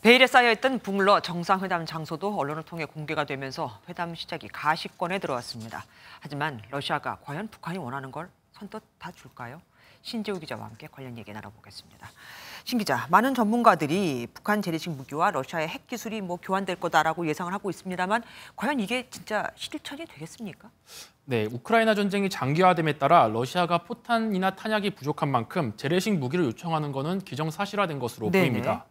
베일에 쌓여있던 북러 정상회담 장소도 언론을 통해 공개가 되면서 회담 시작이 가시권에 들어왔습니다. 하지만 러시아가 과연 북한이 원하는 걸 선뜻 다 줄까요? 신재우 기자와 함께 관련 얘기 나눠보겠습니다. 신 기자, 많은 전문가들이 북한 재래식 무기와 러시아의 핵 기술이 교환될 거다라고 예상을 하고 있습니다만 과연 이게 진짜 실천이 되겠습니까? 네, 우크라이나 전쟁이 장기화됨에 따라 러시아가 포탄이나 탄약이 부족한 만큼 재래식 무기를 요청하는 것은 기정사실화된 것으로 보입니다.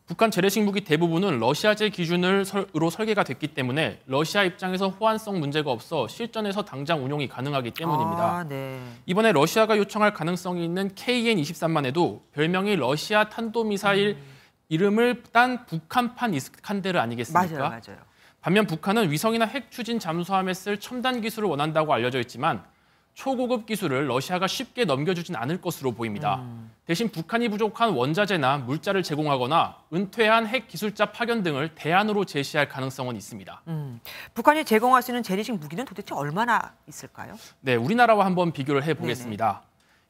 북한 재래식 무기 대부분은 러시아제 기준으로 설계가 됐기 때문에 러시아 입장에서 호환성 문제가 없어 실전에서 당장 운용이 가능하기 때문입니다. 이번에 러시아가 요청할 가능성이 있는 KN-23만 해도 별명이 러시아 탄도미사일 이름을 딴 북한판 이스칸데르 아니겠습니까? 맞아요. 반면 북한은 위성이나 핵 추진 잠수함에 쓸 첨단 기술을 원한다고 알려져 있지만 초고급 기술을 러시아가 쉽게 넘겨주진 않을 것으로 보입니다. 대신 북한이 부족한 원자재나 물자를 제공하거나 은퇴한 핵 기술자 파견 등을 대안으로 제시할 가능성은 있습니다. 북한이 제공할 수 있는 재래식 무기는 도대체 얼마나 있을까요? 네, 우리나라와 한번 비교를 해보겠습니다.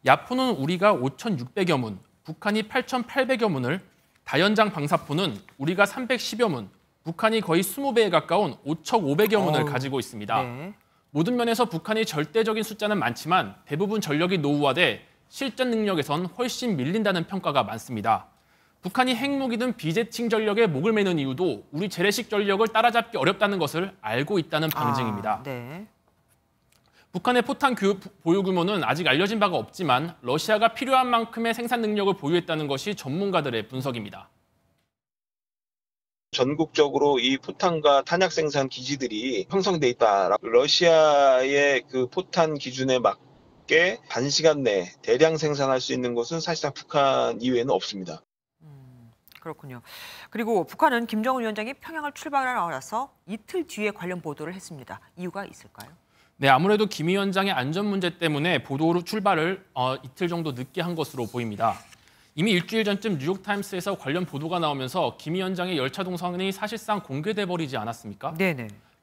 야포는 우리가 5,600여 문, 북한이 8,800여 문을, 다연장 방사포는 우리가 310여 문, 북한이 거의 20배에 가까운 5,500여 문을 가지고 있습니다. 모든 면에서 북한이 절대적인 숫자는 많지만 대부분 전력이 노후화돼 실전 능력에선 훨씬 밀린다는 평가가 많습니다. 북한이 핵무기든 비재칭 전력에 목을 매는 이유도 우리 재래식 전력을 따라잡기 어렵다는 것을 알고 있다는 방증입니다. 북한의 포탄 보유 규모는 아직 알려진 바가 없지만 러시아가 필요한 만큼의 생산 능력을 보유했다는 것이 전문가들의 분석입니다. 전국적으로 이 포탄과 탄약 생산 기지들이 형성돼 있다. 러시아의 그 포탄 기준에 맞게 단시간 내에 대량 생산할 수 있는 곳은 사실상 북한 이외에는 없습니다. 그렇군요. 그리고 북한은 김정은 위원장이 평양을 출발하라서 이틀 뒤에 관련 보도를 했습니다. 이유가 있을까요? 네, 아무래도 김 위원장의 안전 문제 때문에 보도 출발을 이틀 정도 늦게 한 것으로 보입니다. 이미 일주일 전쯤 뉴욕타임스에서 관련 보도가 나오면서 김 위원장의 열차 동선이 사실상 공개돼 버리지 않았습니까?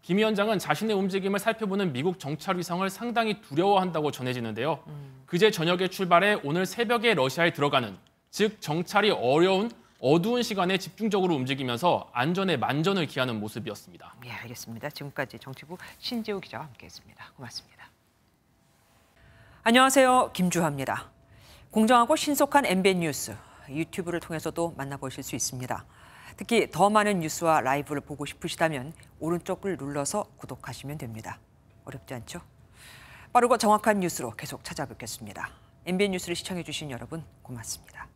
김 위원장은 자신의 움직임을 살펴보는 미국 정찰 위성을 상당히 두려워한다고 전해지는데요. 그제 저녁에 출발해 오늘 새벽에 러시아에 들어가는, 즉 정찰이 어려운 어두운 시간에 집중적으로 움직이면서 안전에 만전을 기하는 모습이었습니다. 네, 알겠습니다. 지금까지 정치부 신재우 기자와 함께했습니다. 고맙습니다. 안녕하세요, 김주하입니다. 공정하고 신속한 MBN 뉴스, 유튜브를 통해서도 만나보실 수 있습니다. 특히 더 많은 뉴스와 라이브를 보고 싶으시다면 오른쪽을 눌러서 구독하시면 됩니다. 어렵지 않죠? 빠르고 정확한 뉴스로 계속 찾아뵙겠습니다. MBN 뉴스를 시청해주신 여러분 고맙습니다.